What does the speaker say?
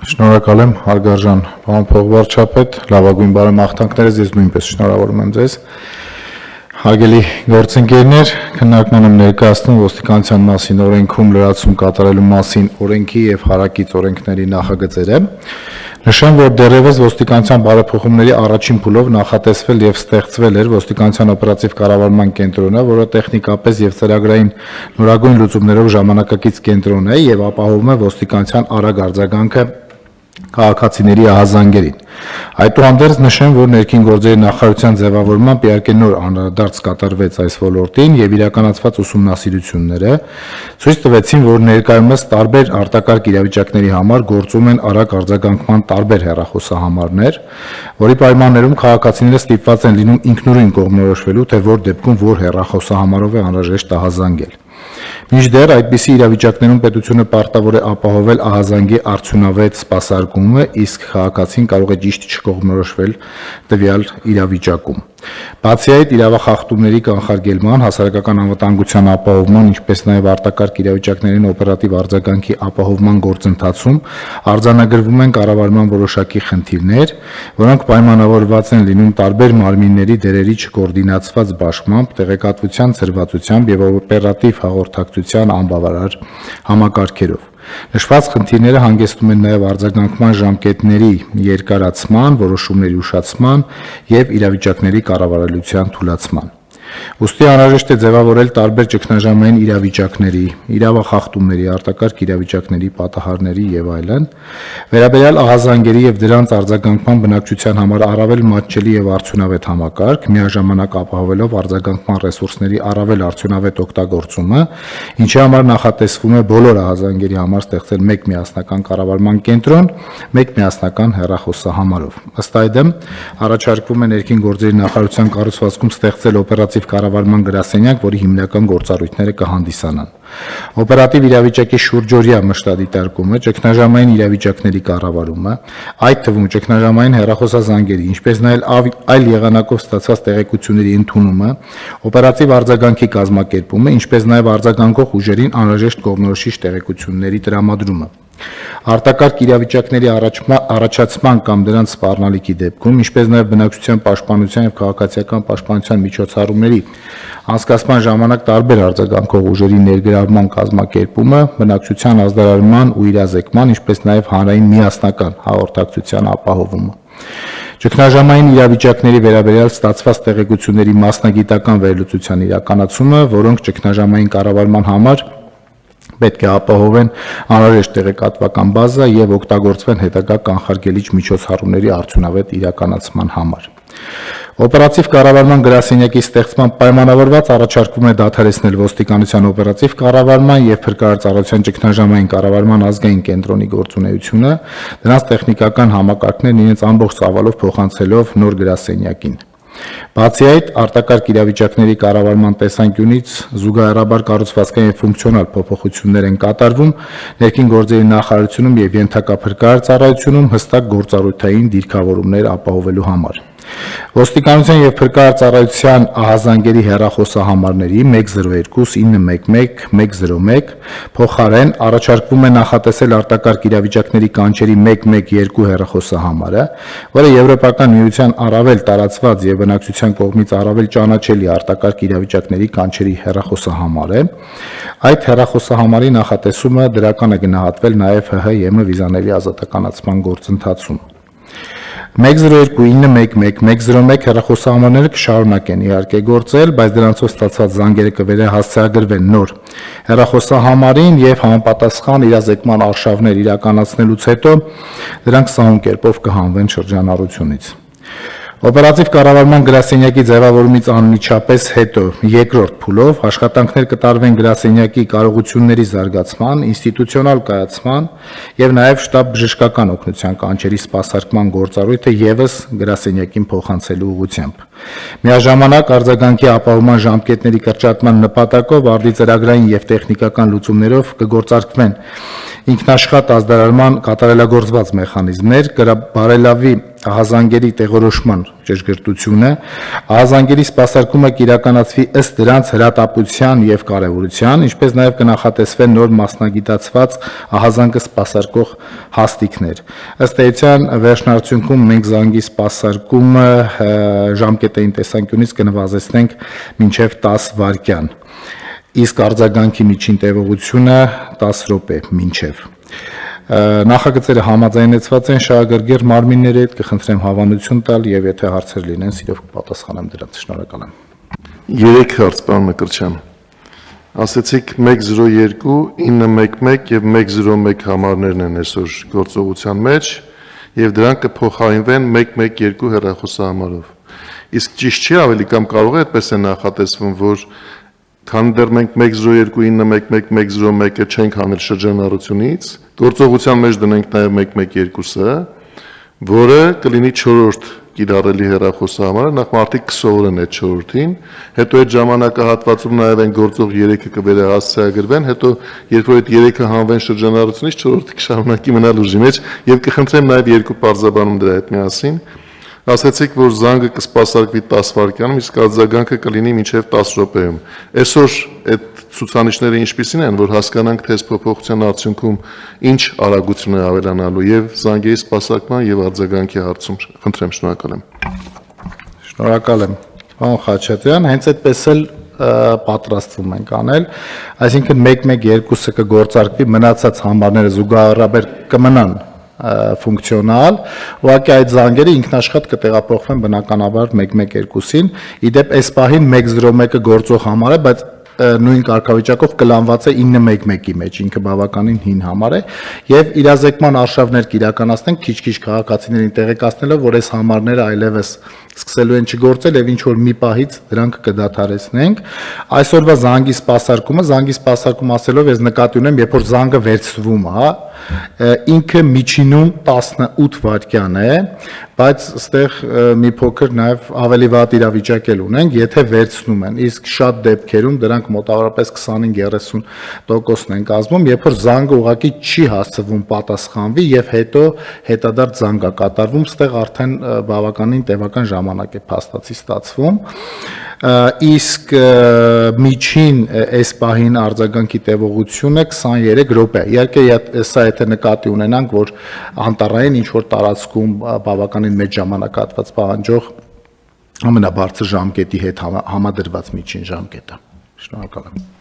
Շնորհակալ եմ, հարգարժան պարոն փոխվարչապետ, լավագույն բարեմաղթանքներս ես նույնպես շնորհավորում եմ ձեզ։ Հարգելի գործընկերներ, քննարկման եմ ներկայացնում ոստիկանության մասին օրենքում լրացում կատարելու մասին օրենքի եւ հարակից օրենքների նախագծերը։ Նշեմ, որ դեռևս ոստիկանության բարեփոխումների առաջին փուլով նախատեսվել եւ ստեղծվել էր ոստիկանության օպերատիվ կառավարման կենտրոնը, որը տեխնիկապես եւ ծրագրային նորագույն լուծումներով ժամանակակից կենտրոն է եւ ապահովում է ոստիկանության արագ արձագանքը քաղաքացիների ահազանգերին։ Այդուհանդերձ նշեմ, որ ներքին գործերի նախարարության ձևավորմամբ իհարկե նոր անդրադարձ կատարվեց այս ոլորտին եւ իրականացված ուսումնասիրությունները ցույց տվեցին, որ ներկայումս տարբեր արտակարգ իրավիճակների համար գործում են արագ արձագանքման տարբեր հեռախոսահամարներ, որի պայմաններում քաղաքացիները ստիպված են լինում ինքնուրույն կողմնորոշվելու, թե որ դեպքում որ հեռախոսահամարով է անհրաժեշտ ահազանգել։ Մինչդեռ այդպիսի իրավիճակներում պետությունը պարտավոր է ապահովել ահազանգի արդյունավետ սպասարկումը, իսկ քաղաքացին կարող է ճիշտ չկողմնորոշվել տվյալ իրավիճակում։ Բացի այդ, իրավախախտումների կանխարգելման, հասարակական անվտանգության ապահովման, ինչպես նաև արտակարգ իրավիճակներին օպերատիվ արձագանքի ապահովման գործընթացում արձանագրվում են կառավարման որոշակի խնդիրներ, որոնք պայմանավորված են լինում տարբեր մարմինների դերերի չկոորդինացված բաշխմամբ, տեղեկատվության ցրվածությամբ եւ օպերատիվ հաղորդակցության անբավարար համակարգերով։ Նշված խնդիրները հանգեցնում են նաև արձագանքման ժամկետների երկարացման, որոշումների ուշացման եւ իրավիճակների կառավարելիության թուլացման։ Ուստի անհրաժեշտ է ձևավորել տարբեր ճգնաժամային իրավիճակների, իրավախախտումների, արտակարգ իրավիճակների, պատահարների եւ այլն, վերաբերյալ ահազանգերի եւ դրանց արձագանքման բնակչության համար առավել մատչելի եւ արդյունավետ համակարգ, միաժամանակ ապահովելով արձագանքման ռեսուրսների առավել արդյունավետ օգտագործումը, ինչի համար նախատեսվում է բոլոր ահազանգերի համար ստեղծել մեկ միասնական կառավարման կենտրոն, մեկ միասնական հեռախոսահամարով։ Ըստ այդմ, առաջարկվում է ներքին գործերի նախարարության կառուցվածքում ստեղծել օպերատիվ կառավարման գրասենյակ, որի հիմնական գործառույթները կհանդիսանան օպերատիվ իրավիճակի շուրջօրյա մշտադիտարկումը, ճգնաժամային իրավիճակների կառավարումը, այդ թվում ճգնաժամային հեռախոսազանգերի, ինչպես նաև այլ եղանակով ստացված տեղեկությունների ընդունումը, օպերատիվ արձագանքի կազմակերպումը, ինչպես նաև արձագանքող ուժերին անհրաժեշտ կողմնորոշիչ տեղեկությունների տրամադրումը։ Արտակարգ իրավիճակների առաջացման կամ դրանց սպառնալիքի դեպքում, ինչպես նաև բնակչության պաշտպանության եւ քաղաքացիական պաշտպանության միջոցառումների անցկացման ժամանակ տարբեր արձագանքող ուժերի ներգրավման կազմակերպումը, բնակչության ազդարարման ու իրազեկման, ինչպես նաև հանրային միասնական հաղորդակցության ապահովումը։ Ճգնաժամային իրավիճակների վերաբերյալ ստացված տեղեկությունների մասնագիտական վերլուծության իրականացումը, որոնք ճգնաժամային կառավարման համար պետք է ապահովեն անհրաժեշտ տեղեկատվական բազա եւ օգտագործվեն հետագա կանխարգելիչ միջոցառումների արդյունավետ իրականացման համար։ Օպերատիվ կառավարման գրասենյակի ստեղծման պայմանավորված առաջարկվում է դադարեցնել ոստիկանության օպերատիվ կառավարման եւ փրկարարծարարության ճգնաժամային կառավարման ազգային կենտրոնի գործունեությունը, դրանց տեխնիկական համակարգներն իրենց ամբողջ ծավալով փոխանցելով նոր գրասենյակին։ Բացի այդ, արտակարգ իրավիճակների կառավարման տեսանկյունից զուգահեռաբար կառուցվածքային եւ ֆունկցիոնալ փոփոխություններ են կատարվում ներքին գործերի նախարարությունում եւ ենթակա փրկարարծարարությունում հստակ գործառույթային դիրքավորումներ ապահովելու համար։ Ոստիկանության եւ փրկարարծարարության ահազանգերի հեռախոսահամարների 102, 911, 101 փոխարեն առաջարկվում է նախատեսել արտակարգ իրավիճակների կանչերի 112 հեռախոսահամարը, որը Եվրոպական միության առավել տարածված եւ բնակչության կողմից առավել ճանաչելի արտակարգ իրավիճակների կանչերի հեռախոսահամար է։ Այդ հեռախոսահամարի նախատեսումը դրական է գնահատվել նաեւ ՀՀ-ԵՄ վիզաների ազատականացման գործընթացում։ 102, 911, 101 հեռախոսահամարները կշարունակեն իհարկե գործել, բայց դրանցով ստացված զանգերը կվերահասցեագրվեն նոր հեռախոսահամարին եւ համապատասխան իրազեկման արշավներ իրականացնելուց հետո դրանք սահուն կերպով կհանվեն շրջանառությունից։ Օպերատիվ կառավարման գրասենյակի ձևավորումից անմիջապես հետո երկրորդ փուլով աշխատանքներ կտարվեն գրասենյակի կարողությունների զարգացման, ինստիտուցիոնալ կայացման եւ նաեւ շտաբ բժշկական օգնության կանչերի սպասարկման գործառույթը եւս գրասենյակին փոխանցելու ուղղությամբ։ Միաժամանակ արձագանքի ապահովման ժամկետների կրճատման նպատակով արդի ծրագրային եւ տեխնիկական լուծումներով կգործարկվեն ինքնաշխատ ազդարարման կատարելագործված մեխանիզմներ, կբարելավի ահազանգերի տեղորոշման ճշգրտությունը, ահազանգերի սպասարկումը կիրականացվի ըստ դրանց հրատապության եւ կարեւորության, ինչպես նաեւ կնախատեսվեն նոր մասնագիտացված ահազանգը սպասարկող հաստիկներ։ Ըստ էության վերջնարդյունքում մենք զանգի սպասարկումը ժամկետային տեսանկյունից կնվազեցնենք մինչեւ 10 վայրկյան, իսկ արձագանքի միջին տևողությունը 10 րոպե մինչեւ։ Նախագծերը համաձայնեցված են շահագրգիռ մարմինների հետ, կխնդրեմ հավանություն տալ եւ եթե հարցեր լինեն, սիրով կպատասխանեմ դրանց։ Շնորհակալ եմ։ 3 հարց, պարոն Մկրտչյան։ Ասացիք 102, 911 եւ 101 համարներն են այսօր գործողության մեջ եւ դրանք կփոխարինվեն 112 հեռախոսահամարով։ Իսկ ճիշտ չի ավելի կամ կարող է այդպես է նախատեսվում, որ քանի դեռ մենք 102, 911, 101-ը չենք հանել շրջանառությունից, գործողության մեջ դնենք նաև 112-ը, որը կլինի 4-րդ կիրառելի հեռախոսահամարը, նախ մարդիկ կսովորեն այդ 4-րդին, հետո այդ ժամանակահատվածում նաև այն գործող 3-ը կվերահասցեագրվեն, հետո երբ որ այդ 3-ը հանվեն շրջանառությունից, 4-րդը կշարունակի մնալ ուժի մեջ եւ կխնդրեմ նաև երկու բարձաբանում դրա հետ միասին։ Ասացիք, որ զանգը կսպասարկվի 10 վայրկյանում, իսկ արձագանքը կլինի մինչև 10 րոպեում։ Այսօր այդ ցուցանիշները ինչպիսին են, որ հասկանանք, թե այս փոփոխության արդյունքում ինչ արագություն է ավելանալու եւ զանգերի սպասարկման եւ արձագանքի հարցում։ Խնդրեմ, շնորհակալ եմ։ Շնորհակալ եմ, պարոն Խաչատրյան, հենց այդպես էլ պատրաստվում ենք անել, այսինքն 112-ը կգործարկվի, մնացած համարները զուգահեռաբար կմնան ֆունկցիոնալ, ուղղակի այդ զանգերը ինքնաշխատ կտեղափոխվեն բնականաբար 112-ին, իդեպ այս պահին 101-ը գործող համար է, բայց նույն կարգավիճակով կլանված է 911-ի մեջ, ինքը բավականին հին համար է, եւ իրազեկման արշավներ կիրականացնենք քիչ-քիչ քաղաքացիներին տեղեկացնելով, որ այս համարները այլևս սկսելու են չգործել եւ ինչ որ մի պահից դրանք կդադարեցնենք։ Այսօրվա զանգի սպասարկում ասելով ես նկատի ունեմ, երբ որ զանգը վերցվում է, ինքը միջինում 18 վայրկյան է, բայց այստեղ մի փոքր նաև ավելի վատ իրավիճակ էլ ունենք, եթե վերցնում են, իսկ շատ դեպքերում դրանք մոտավորապես 25-30%-ն են կազմում, երբ որ զանգը ուղղակի չի հասցվում պատասխանվի եւ հետո հետադարձ զանգ է կատարվում, այստեղ արդեն բավականին տևական ժամանակ է փաստացի ստացվում, իսկ միջին այս պահին արձագանքի տևողությունը 23 րոպե։ Իհարկե սա եթե նկատի ունենանք, որ անտառային ինչ որ տարածքում բավականին մեծ ժամանակահատված պահանջող ամենաբարձր ժամկետի հետ համադրված միջին ժամկետը։ Շնորհակալ եմ։